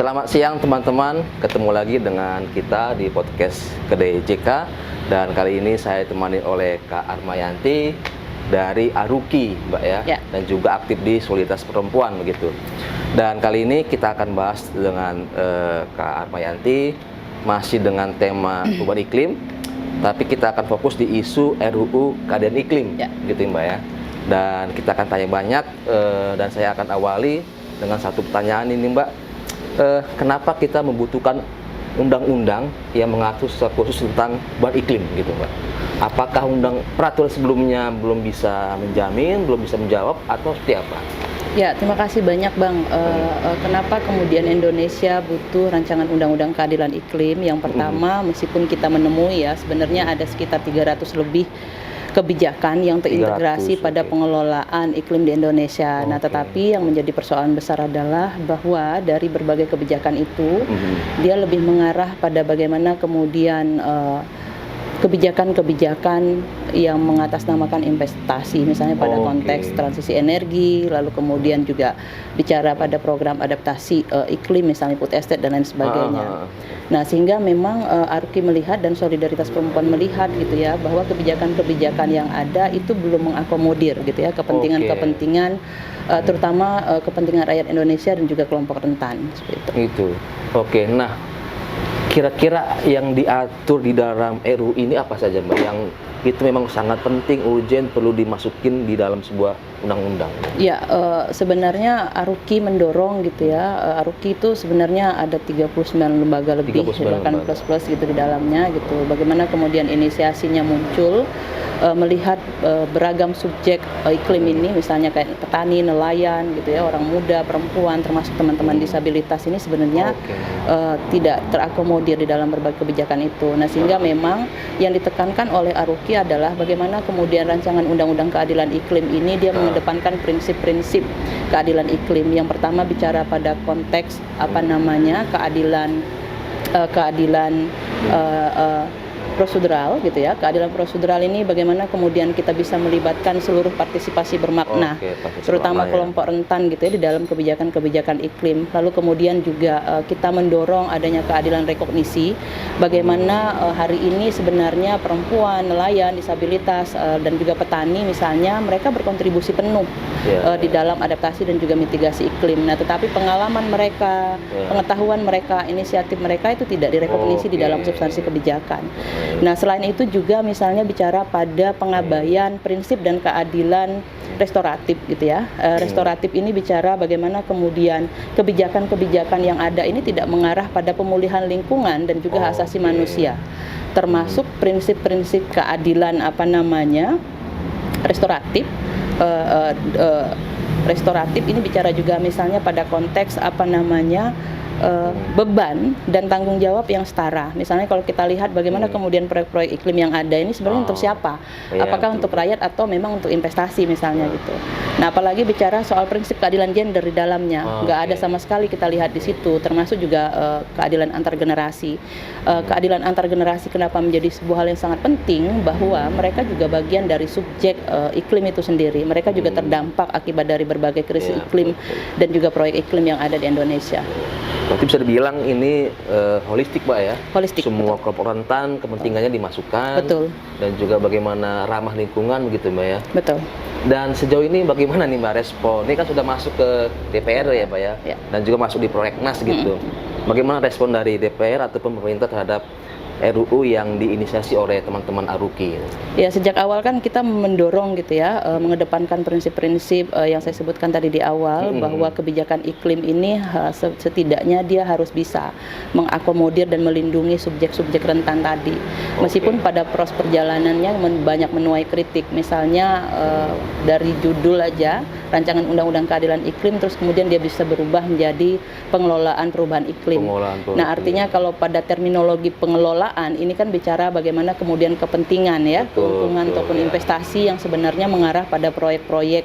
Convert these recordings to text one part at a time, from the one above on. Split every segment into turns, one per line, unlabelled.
Selamat siang teman-teman, ketemu lagi dengan kita di podcast Kedai JK. Dan kali ini saya ditemani oleh Kak Armayanti dari Aruki, Mbak ya. Dan juga aktif di Solidaritas Perempuan begitu. Dan kali ini kita akan bahas dengan Kak Armayanti masih dengan tema perubahan iklim, tapi kita akan fokus di isu RUU keadaan iklim, gitu Mbak ya. Dan kita akan tanya banyak, dan saya akan awali dengan satu pertanyaan ini Mbak. Kenapa kita membutuhkan undang-undang yang mengatur secara khusus tentang perubahan iklim gitu Mbak? Apakah peraturan sebelumnya belum bisa menjamin, belum bisa menjawab, atau seperti apa?
Ya, terima kasih banyak Bang. Kenapa kemudian Indonesia butuh rancangan undang-undang keadilan iklim? Yang pertama, meskipun kita menemui ya sebenarnya ada sekitar 300 lebih kebijakan yang terintegrasi pada pengelolaan iklim di Indonesia. Nah, tetapi yang menjadi persoalan besar adalah bahwa dari berbagai kebijakan itu, dia lebih mengarah pada bagaimana kemudian kebijakan-kebijakan yang mengatasnamakan investasi, misalnya pada konteks transisi energi, lalu kemudian juga bicara pada program adaptasi iklim, misalnya food estate dan lain sebagainya. Nah, sehingga memang Aruki melihat dan Solidaritas Perempuan melihat gitu ya, bahwa kebijakan-kebijakan yang ada itu belum mengakomodir gitu ya kepentingan-kepentingan terutama kepentingan rakyat Indonesia dan juga kelompok rentan seperti itu.
Nah, kira-kira yang diatur di dalam RUU ini apa saja Mbak yang itu memang sangat penting, urgen, perlu dimasukin di dalam sebuah undang-undang?
Ya, sebenarnya Aruki mendorong gitu ya. Aruki itu sebenarnya ada 39 lembaga lebih, bahkan plus-plus gitu di dalamnya gitu. Bagaimana kemudian inisiasinya muncul melihat beragam subjek iklim ini, misalnya kayak petani, nelayan gitu ya, orang muda, perempuan, termasuk teman-teman disabilitas ini sebenarnya tidak terakomodir di dalam berbagai kebijakan itu. Nah, sehingga memang yang ditekankan oleh Aruki adalah bagaimana kemudian rancangan undang-undang keadilan iklim ini dia mengedepankan prinsip-prinsip keadilan iklim. Yang pertama bicara pada konteks keadilan prosedural gitu ya. Keadilan prosedural ini bagaimana kemudian kita bisa melibatkan seluruh partisipasi bermakna, terutama kelompok rentan gitu ya di dalam kebijakan-kebijakan iklim. Lalu kemudian juga kita mendorong adanya keadilan rekognisi, bagaimana hari ini sebenarnya perempuan, nelayan, disabilitas dan juga petani misalnya mereka berkontribusi penuh di dalam adaptasi dan juga mitigasi iklim. Nah, tetapi pengalaman mereka, pengetahuan mereka, inisiatif mereka itu tidak direkognisi di dalam substansi kebijakan. Nah, selain itu juga misalnya bicara pada pengabaian prinsip dan keadilan restoratif gitu ya. Restoratif ini bicara bagaimana kemudian kebijakan-kebijakan yang ada ini tidak mengarah pada pemulihan lingkungan dan juga hak asasi manusia. Termasuk prinsip-prinsip keadilan restoratif. Restoratif ini bicara juga misalnya pada konteks beban dan tanggung jawab yang setara. Misalnya kalau kita lihat bagaimana kemudian proyek-proyek iklim yang ada ini sebenarnya untuk siapa? Apakah untuk rakyat atau memang untuk investasi misalnya gitu. Nah, apalagi bicara soal prinsip keadilan gender di dalamnya, nggak ada sama sekali kita lihat di situ. Termasuk juga keadilan antar generasi. Keadilan antar generasi kenapa menjadi sebuah hal yang sangat penting? Bahwa mereka juga bagian dari subjek iklim itu sendiri. Mereka juga terdampak akibat dari berbagai krisis iklim dan juga proyek iklim yang ada di Indonesia.
Berarti bisa dibilang ini holistik Mbak ya?
Holistik.
Semua kelompok rentan kepentingannya dimasukkan.
Betul.
Dan juga bagaimana ramah lingkungan begitu Mbak ya?
Betul.
Dan sejauh ini bagaimana nih Mbak respon? Ini kan sudah masuk ke DPR ya Mbak ya? Dan juga masuk di prolegnas gitu. Bagaimana respon dari DPR ataupun pemerintah terhadap RUU yang diinisiasi oleh teman-teman Aruki?
Ya, sejak awal kan kita mendorong gitu ya, mengedepankan prinsip-prinsip yang saya sebutkan tadi di awal, bahwa kebijakan iklim ini setidaknya dia harus bisa mengakomodir dan melindungi subjek-subjek rentan tadi. Meskipun pada proses perjalanannya banyak menuai kritik, misalnya dari judul aja, rancangan undang-undang keadilan iklim, terus kemudian dia bisa berubah menjadi pengelolaan perubahan iklim. Nah, artinya kalau pada terminologi pengelolaan ini kan bicara bagaimana kemudian kepentingan ya, keuntungan ataupun investasi yang sebenarnya mengarah pada proyek-proyek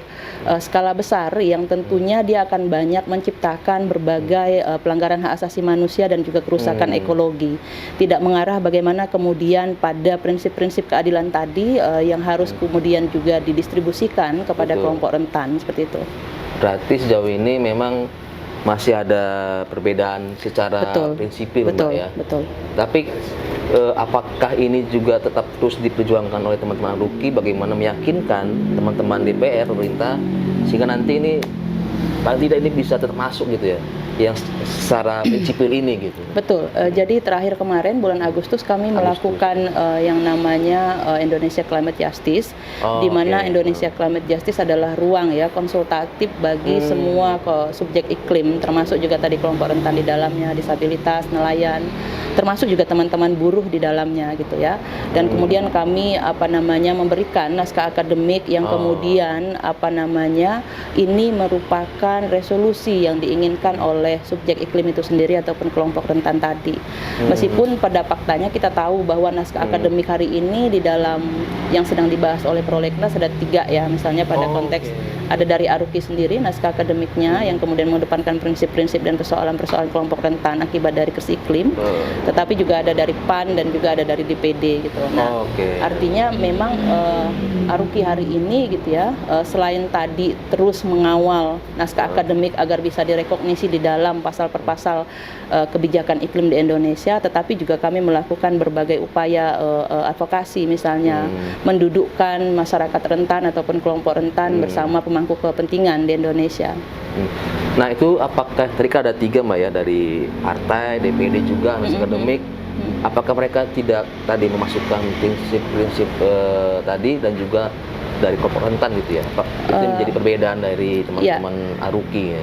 skala besar yang tentunya dia akan banyak menciptakan berbagai pelanggaran hak asasi manusia dan juga kerusakan ekologi. Tidak mengarah bagaimana kemudian pada prinsip-prinsip keadilan tadi yang harus kemudian juga didistribusikan kepada kelompok rentan seperti itu.
Berarti sejauh ini memang masih ada perbedaan secara prinsipil, Mbak ya.
Betul.
Tapi apakah ini juga tetap terus diperjuangkan oleh teman-teman Aruki, bagaimana meyakinkan teman-teman DPR, pemerintah, sehingga nanti ini paling tidak ini bisa tetap masuk gitu ya, yang secara prinsipil ini gitu.
Betul. Jadi terakhir kemarin bulan Agustus kami melakukan yang namanya Indonesia Climate Justice, di mana Indonesia Climate Justice adalah ruang ya konsultatif bagi semua subjek iklim, termasuk juga tadi kelompok rentan di dalamnya, disabilitas, nelayan, termasuk juga teman-teman buruh di dalamnya gitu ya. Dan kemudian kami memberikan naskah akademik yang kemudian ini merupakan resolusi yang diinginkan oleh subjek iklim itu sendiri ataupun kelompok rentan tadi. Meskipun pada faktanya kita tahu bahwa naskah akademik hari ini di dalam yang sedang dibahas oleh Prolegnas ada 3 ya, misalnya pada konteks ada dari Aruki sendiri naskah akademiknya yang kemudian mengedepankan prinsip-prinsip dan persoalan-persoalan kelompok rentan akibat dari krisis iklim, tetapi juga ada dari PAN dan juga ada dari DPD gitu. Nah, artinya memang Aruki hari ini gitu ya, selain tadi terus mengawal naskah akademik agar bisa direkognisi di dalam pasal per pasal kebijakan iklim di Indonesia, tetapi juga kami melakukan berbagai upaya advokasi, misalnya mendudukkan masyarakat rentan ataupun kelompok rentan bersama pemangku kepentingan di Indonesia.
Nah itu apakah tadi ada 3 Mbak ya, dari partai, DPD juga, naskah akademik, apakah mereka tidak tadi memasukkan prinsip-prinsip tadi dan juga dari kelompok rentan gitu ya? Itu menjadi perbedaan dari teman-teman Aruki ya?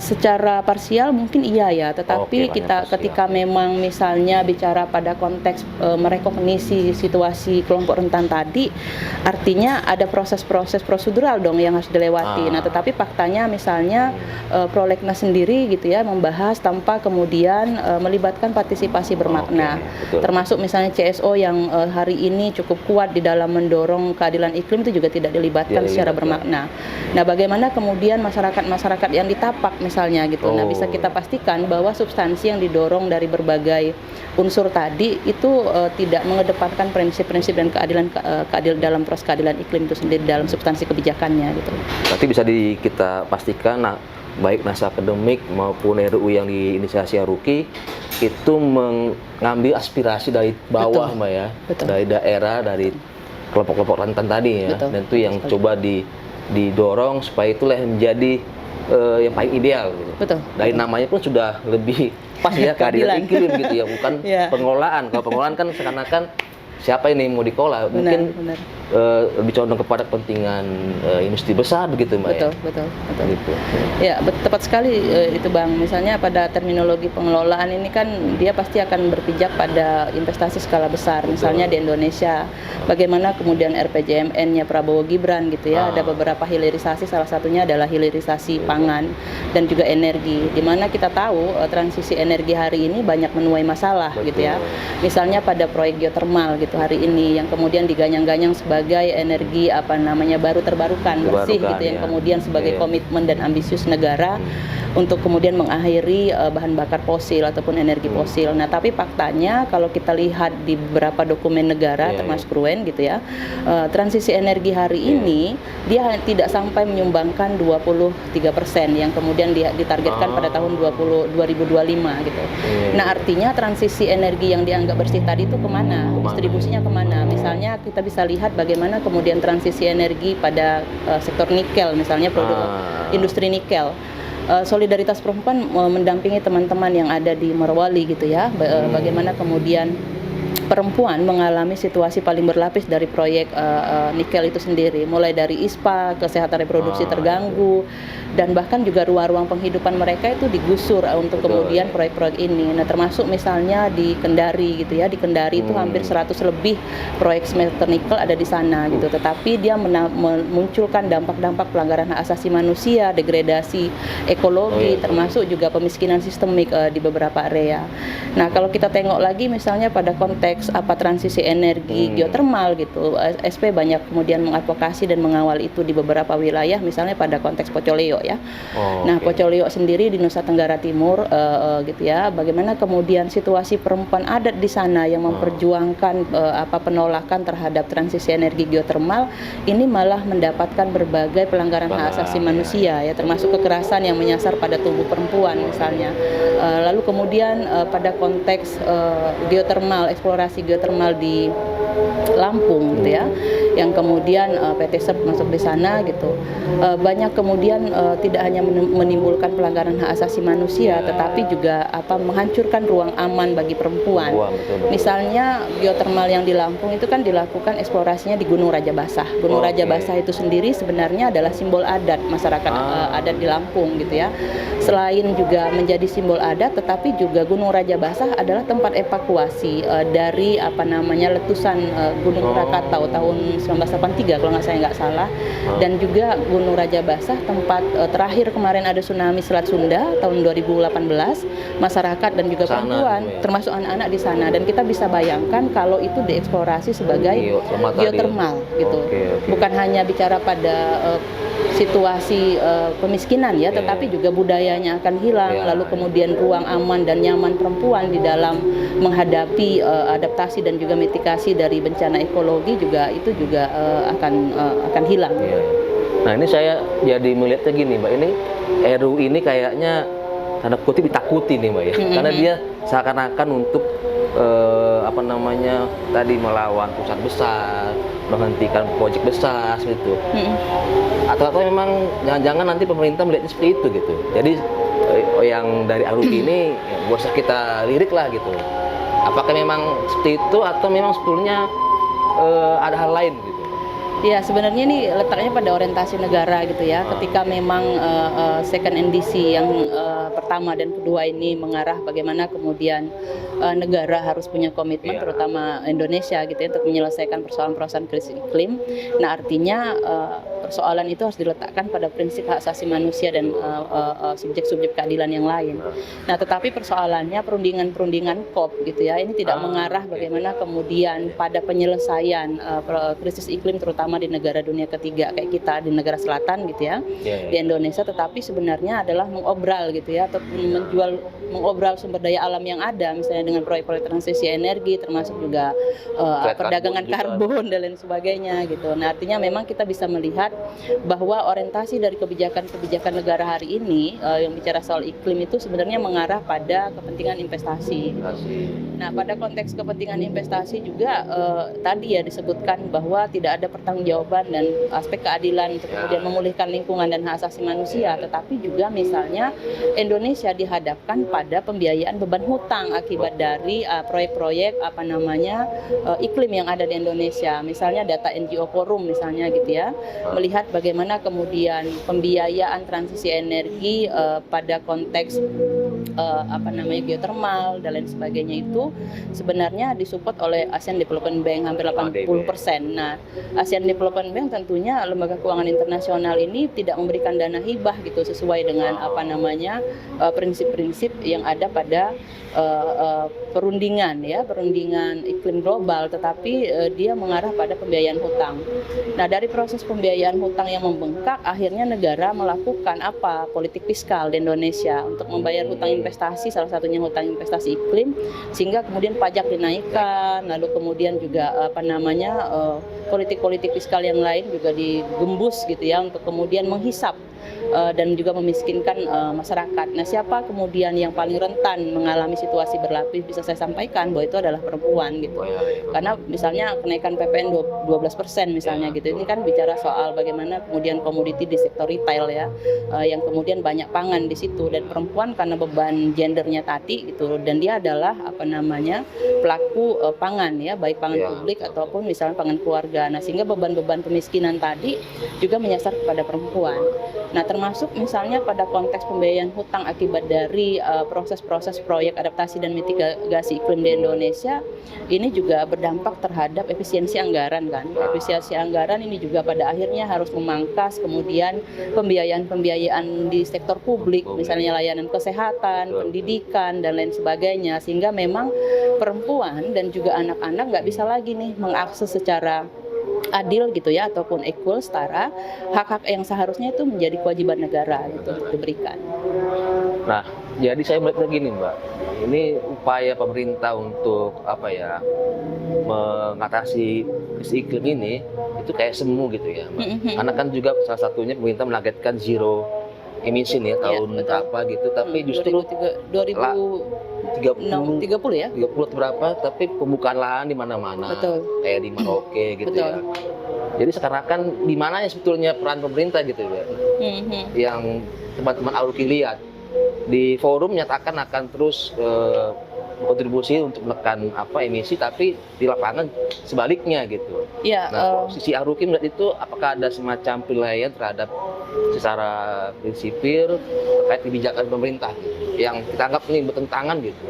Secara parsial mungkin iya ya, tetapi ketika memang misalnya bicara pada konteks merekognisi situasi kelompok rentan tadi, artinya ada proses-proses prosedural dong yang harus dilewati. Nah, tetapi faktanya misalnya Prolegnas sendiri gitu ya membahas tanpa kemudian melibatkan partisipasi bermakna, termasuk misalnya CSO yang hari ini cukup kuat di dalam mendorong keadilan iklim itu juga tidak dilibatkan secara bermakna. Nah, bagaimana kemudian masyarakat yang ditapak misalnya gitu. Nah, bisa kita pastikan bahwa substansi yang didorong dari berbagai unsur tadi itu tidak mengedepankan prinsip-prinsip dan keadilan dalam proses keadilan iklim itu sendiri dalam substansi kebijakannya gitu.
Berarti bisa kita pastikan baik naskah akademik maupun RUU yang diinisiasi Aruki itu mengambil aspirasi dari bawah Mbak ya, dari daerah, dari kelompok-kelompok rentan tadi ya, dan itu yang coba didorong supaya itulah yang menjadi yang paling ideal gitu. Dari namanya pun sudah lebih pas ya, keadilan iklim gitu ya, bukan pengelolaan. Kalau pengelolaan kan seakan-akan siapa ini mau dikelola, mungkin lebih condong kepada kepentingan industri besar begitu Mbak.
Betul. Gitu. Ya, tepat sekali itu Bang. Misalnya pada terminologi pengelolaan ini kan dia pasti akan berpijak pada investasi skala besar. Misalnya di Indonesia, bagaimana kemudian RPJMN-nya Prabowo Gibran gitu ya, ada beberapa hilirisasi, salah satunya adalah hilirisasi pangan dan juga energi. Di mana kita tahu transisi energi hari ini banyak menuai masalah gitu ya. Misalnya pada proyek geotermal gitu hari ini yang kemudian diganyang-ganyang sebagai energi baru terbarukan bersih gitu yang kemudian sebagai komitmen dan ambisius negara untuk kemudian mengakhiri bahan bakar fosil ataupun energi fosil. Nah, tapi faktanya kalau kita lihat di beberapa dokumen negara termasuk RUEN gitu ya, transisi energi hari ini dia tidak sampai menyumbangkan 23% yang kemudian ditargetkan pada tahun 2025 gitu. Nah, artinya transisi energi yang dianggap bersih tadi itu kemana? Distribusinya kemana? Misalnya kita bisa lihat bagaimana kemudian transisi energi pada sektor nikel, misalnya produk industri nikel. Solidaritas Perempuan mendampingi teman-teman yang ada di Morowali gitu ya, bagaimana kemudian perempuan mengalami situasi paling berlapis dari proyek nikel itu sendiri, mulai dari ISPA, kesehatan reproduksi terganggu, dan bahkan juga ruang-ruang penghidupan mereka itu digusur untuk kemudian proyek-proyek ini. Nah, termasuk misalnya di Kendari gitu ya, di Kendari itu hampir 100 lebih proyek smelter nikel ada di sana gitu, tetapi dia memunculkan dampak-dampak pelanggaran hak asasi manusia, degradasi ekologi, termasuk juga pemiskinan sistemik di beberapa area. Nah, kalau kita tengok lagi misalnya pada konteks konteks transisi energi geotermal gitu, SP banyak kemudian mengadvokasi dan mengawal itu di beberapa wilayah, misalnya pada konteks Pocoleo ya. Nah, Pocoleo sendiri di Nusa Tenggara Timur gitu ya, bagaimana kemudian situasi perempuan adat di sana yang memperjuangkan penolakan terhadap transisi energi geotermal ini malah mendapatkan berbagai pelanggaran hak asasi manusia ya, termasuk kekerasan yang menyasar pada tubuh perempuan misalnya. Lalu kemudian pada konteks geotermal, eksplorasi geotermal di Lampung gitu ya, yang kemudian PT SERP masuk di sana gitu, banyak kemudian tidak hanya menimbulkan pelanggaran hak asasi manusia, tetapi juga menghancurkan ruang aman bagi perempuan. Misalnya geotermal yang di Lampung itu kan dilakukan eksplorasinya di Gunung Raja Basah. Gunung Raja Basah itu sendiri sebenarnya adalah simbol adat masyarakat adat di Lampung gitu ya. Selain juga menjadi simbol adat, tetapi juga Gunung Raja Basah adalah tempat evakuasi dari letusan Gunung Krakatau tahun 1983 kalau nggak salah. Dan juga Gunung Raja Basah tempat terakhir kemarin ada tsunami Selat Sunda tahun 2018, masyarakat dan juga perempuan termasuk anak-anak di sana, dan kita bisa bayangkan kalau itu dieksplorasi sebagai geotermal gitu. Bukan hanya bicara pada situasi pemiskinan ya, tetapi juga budayanya akan hilang, lalu kemudian ruang aman dan nyaman perempuan di dalam menghadapi adaptasi dan juga mitigasi dari bencana ekologi juga itu juga akan hilang.
Nah, ini saya jadi melihatnya gini, Mbak, ini RU ini kayaknya tanda kutip ditakuti nih, Mbak ya, karena dia seakan-akan untuk tadi melawan perusahaan besar, menghentikan proyek besar gitu. Atau memang jangan-jangan nanti pemerintah melihatnya seperti itu gitu. Jadi yang dari Aruki ini gak usah kita lirik lah gitu. Apakah memang seperti itu atau memang sebetulnya ada hal lain gitu?
Ya, sebenarnya ini letaknya pada orientasi negara gitu ya. Ketika memang second NDC yang pertama dan kedua ini mengarah bagaimana kemudian negara harus punya komitmen, terutama Indonesia gitu ya, untuk menyelesaikan persoalan-persoalan krisis iklim. Nah, artinya persoalan itu harus diletakkan pada prinsip hak asasi manusia dan subjek-subjek keadilan yang lain. Nah, tetapi persoalannya perundingan COP gitu ya, ini tidak mengarah bagaimana kemudian pada penyelesaian krisis iklim terutama di negara dunia ketiga kayak kita di negara selatan gitu ya, di Indonesia, tetapi sebenarnya adalah mengobral gitu ya, atau mengobral sumber daya alam yang ada, misalnya dengan proyek-proyek transisi energi, termasuk juga perdagangan karbon dan lain sebagainya gitu. Nah, artinya memang kita bisa melihat bahwa orientasi dari kebijakan negara hari ini yang bicara soal iklim itu sebenarnya mengarah pada kepentingan investasi. Nah, pada konteks kepentingan investasi juga tadi ya disebutkan bahwa tidak ada pertanggungjawaban dan aspek keadilan untuk kemudian memulihkan lingkungan dan hak asasi manusia, tetapi juga misalnya Indonesia dihadapkan pada pembiayaan beban hutang akibat dari proyek-proyek iklim yang ada di Indonesia. Misalnya data NGO Forum misalnya gitu ya, melihat bagaimana kemudian pembiayaan transisi energi pada konteks geotermal dan lain sebagainya itu sebenarnya disupport oleh ASEAN Development Bank hampir 80%. Nah, ASEAN Development Bank tentunya lembaga keuangan internasional ini tidak memberikan dana hibah gitu sesuai dengan prinsip-prinsip yang ada pada perundingan iklim global, tetapi dia mengarah pada pembiayaan hutang. Nah, dari proses pembiayaan hutang yang membengkak, akhirnya negara melakukan politik fiskal di Indonesia untuk membayar hutang investasi, salah satunya hutang investasi iklim, sehingga kemudian pajak dinaikkan, lalu kemudian juga politik-politik fiskal yang lain juga digembus gitu ya, untuk kemudian menghisap dan juga memiskinkan masyarakat. Nah, siapa kemudian yang paling rentan mengalami situasi berlapis, bisa saya sampaikan bahwa itu adalah perempuan gitu. Karena misalnya kenaikan PPN 12% misalnya gitu, ini kan bicara soal bagaimana kemudian komoditi di sektor retail ya, yang kemudian banyak pangan di situ, dan perempuan karena beban gendernya tadi gitu, dan dia adalah pelaku pangan ya, baik pangan publik ataupun misalnya pangan keluarga. Nah, sehingga beban-beban pemiskinan tadi juga menyasar kepada perempuan. Nah, termasuk misalnya pada konteks pembiayaan hutang akibat dari proses-proses proyek adaptasi dan mitigasi iklim di Indonesia, ini juga berdampak terhadap efisiensi anggaran kan. Efisiensi anggaran ini juga pada akhirnya harus memangkas kemudian pembiayaan di sektor publik, misalnya layanan kesehatan, pendidikan, dan lain sebagainya, sehingga memang perempuan dan juga anak-anak nggak bisa lagi nih mengakses secara adil gitu ya, ataupun equal, setara, hak-hak yang seharusnya itu menjadi kewajiban negara gitu untuk diberikan.
Nah, jadi saya melihatnya gini Mbak, ini upaya pemerintah untuk mengatasi krisis iklim ini itu kayak semu gitu ya Mbak. Karena kan juga salah satunya pemerintah menargetkan zero emission ya tahun berapa gitu, tapi justru
2030 ya?
30 berapa, tapi pembukaan lahan di mana-mana, kayak di Merauke gitu ya. Jadi sekarang kan di mana ya sebetulnya peran pemerintah gitu ya, yang teman-teman Aruki lihat di forum nyatakan akan terus kontribusi untuk menekan emisi, tapi di lapangan sebaliknya gitu.
Ya,
nah, sisi Aruki melihat itu apakah ada semacam penilaian terhadap secara prinsipil terkait kebijakan pemerintah gitu, yang kita anggap ini bertentangan gitu?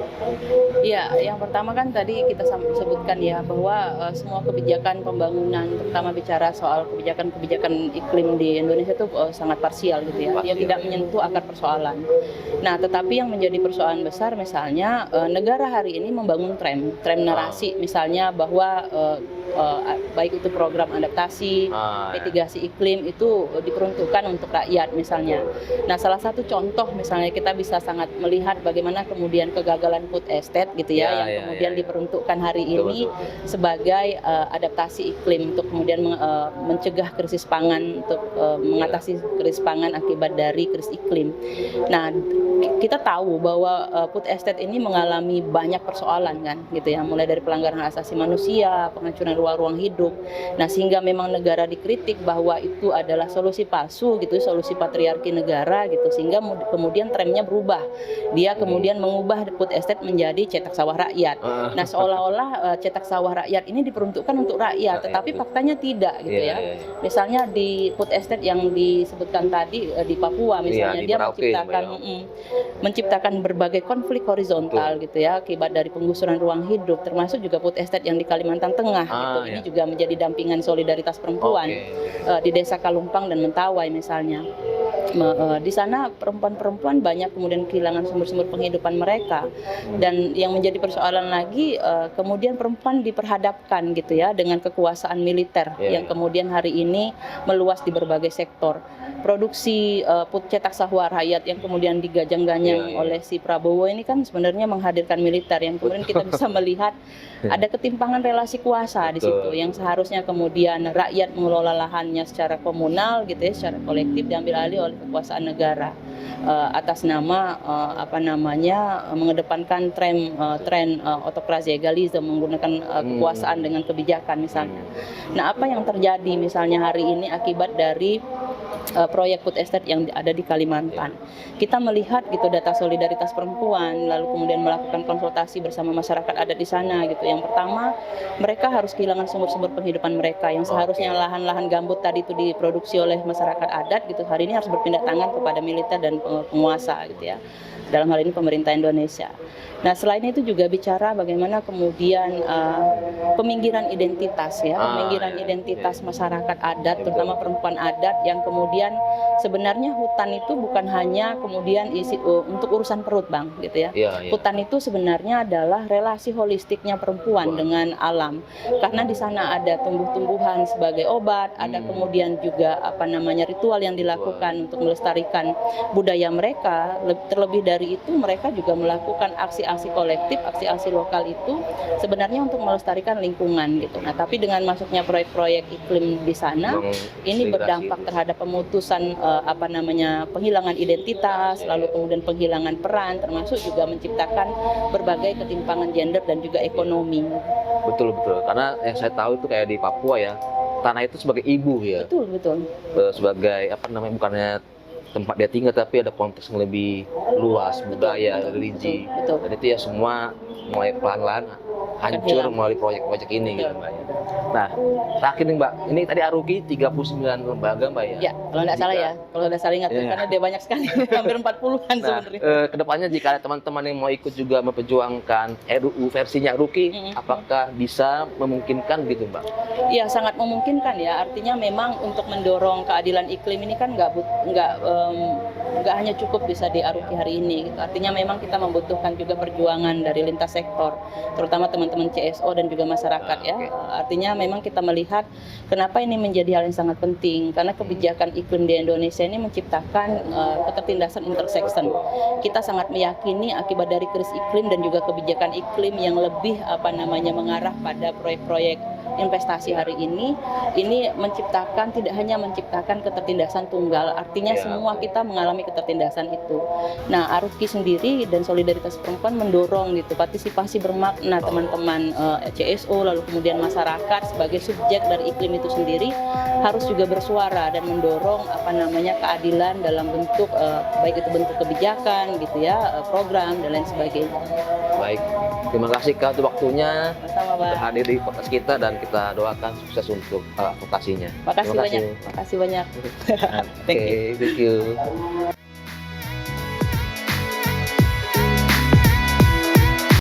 Ya, yang pertama kan tadi kita sebutkan ya bahwa semua kebijakan pembangunan, terutama bicara soal kebijakan iklim di Indonesia itu sangat parsial gitu ya. Dia tidak menyentuh akar persoalan. Nah, tetapi yang menjadi persoalan besar misalnya negara hari ini membangun tren narasi misalnya bahwa baik itu program adaptasi, mitigasi iklim itu diperuntukkan untuk rakyat misalnya. Nah, salah satu contoh misalnya kita bisa sangat melihat bagaimana kemudian kegagalan food estate gitu ya, yang kemudian diperuntukkan hari ini sebagai adaptasi iklim untuk kemudian mencegah krisis pangan, untuk mengatasi krisis pangan akibat dari krisis iklim. Nah, kita tahu bahwa food estate ini mengalami banyak persoalan kan gitu ya, mulai dari pelanggaran hak asasi manusia, penghancuran ruang-ruang hidup. Nah, sehingga memang negara dikritik bahwa itu adalah solusi palsu gitu, solusi patriarki negara gitu, sehingga kemudian trennya berubah. Dia kemudian mengubah food estate menjadi cetak sawah rakyat. Nah, seolah-olah cetak sawah rakyat ini diperuntukkan untuk rakyat, tetapi faktanya tidak gitu ya. Misalnya di food estate yang disebutkan tadi di Papua misalnya, dia menciptakan berbagai konflik horizontal gitu ya akibat dari penggusuran ruang hidup, termasuk juga food estate yang di Kalimantan Tengah gitu. Ini juga menjadi dampingan solidaritas perempuan di Desa Kalumpang dan Mentawai misalnya. Di sana perempuan-perempuan banyak kemudian kehilangan sumber-sumber penghidupan mereka, dan yang menjadi persoalan lagi kemudian perempuan diperhadapkan gitu ya dengan kekuasaan militer yang kemudian hari ini meluas di berbagai sektor. Produksi cetak sawah rakyat yang kemudian digajang-ganyang oleh si Prabowo ini kan sebenarnya menghadirkan militer, yang kemudian kita bisa melihat ada ketimpangan relasi kuasa di situ, yang seharusnya kemudian rakyat mengelola lahannya secara komunal gitu ya, secara kolektif, diambil alih oleh kekuasaan negara atas nama mengedepankan tren autokrasi egalisme, menggunakan kekuasaan dengan kebijakan misalnya. Nah, apa yang terjadi misalnya hari ini akibat dari proyek food estate yang ada di Kalimantan? Kita melihat gitu data solidaritas perempuan, lalu kemudian melakukan konsultasi bersama masyarakat adat di sana gitu. Yang pertama, mereka harus kehilangan sumber-sumber penghidupan mereka yang seharusnya lahan-lahan gambut tadi itu diproduksi oleh masyarakat adat gitu, hari ini harus berpindah tangan kepada militer dan penguasa gitu ya, dalam hal ini pemerintah Indonesia. Nah, selain itu juga bicara bagaimana kemudian peminggiran identitas ya, peminggiran identitas masyarakat adat, terutama perempuan adat, yang kemudian sebenarnya hutan itu bukan hanya kemudian untuk urusan perut Bang gitu ya. Hutan itu sebenarnya adalah relasi holistiknya perempuan dengan alam, karena di sana ada tumbuh-tumbuhan sebagai obat, ada kemudian juga ritual yang dilakukan untuk melestarikan budaya mereka. Terlebih dari itu, mereka juga melakukan aksi-aksi kolektif, aksi-aksi lokal itu sebenarnya untuk melestarikan lingkungan gitu. Nah, tapi dengan masuknya proyek-proyek iklim di sana, ini berdampak terhadap pemutusan penghilangan identitas, lalu kemudian penghilangan peran, termasuk juga menciptakan berbagai ketimpangan gender dan juga ekonomi.
Betul. Karena yang saya tahu itu kayak di Papua ya, tanah itu sebagai ibu ya. Betul. Sebagai bukannya tempat dia tinggal, tapi ada konteks yang lebih luas, budaya, religi. Dan itu ya semua mulai pelan-pelan hancur melalui proyek-proyek ini gitu Mbak. Nah, terakhir nih Mbak, ini tadi Aruki 39 lembaga Mbak ya?
Ya, kalau nggak salah ya, kalau nggak salah ingat karena dia banyak sekali, hampir 40-an sebenarnya.
Kedepannya jika ada teman-teman yang mau ikut juga memperjuangkan RUU versinya Aruki, apakah bisa memungkinkan gitu Mbak?
Iya, sangat memungkinkan ya. Artinya memang untuk mendorong keadilan iklim ini kan nggak hanya cukup bisa di Aruki hari ini. Gitu. Artinya memang kita membutuhkan juga perjuangan dari lintas sektor, terutama teman-teman CSO dan juga masyarakat ya. Artinya memang kita melihat kenapa ini menjadi hal yang sangat penting karena kebijakan iklim di Indonesia ini menciptakan ketertindasan intersection. Kita sangat meyakini akibat dari krisis iklim dan juga kebijakan iklim yang lebih mengarah pada proyek-proyek investasi hari ini tidak hanya menciptakan ketertindasan tunggal, artinya semua kita mengalami ketertindasan itu. Nah, Aruki sendiri dan Solidaritas Perempuan mendorong gitu partisipasi bermakna teman-teman CSO lalu kemudian masyarakat sebagai subjek dari iklim itu sendiri harus juga bersuara dan mendorong keadilan dalam bentuk baik itu bentuk kebijakan gitu ya, program dan lain sebagainya.
Baik, terima kasih Kak untuk waktunya.
Sama-sama, Pak.
Hadir di podcast kita dan kita doakan sukses untuk advokasinya.
Makasih banyak.
Thank you.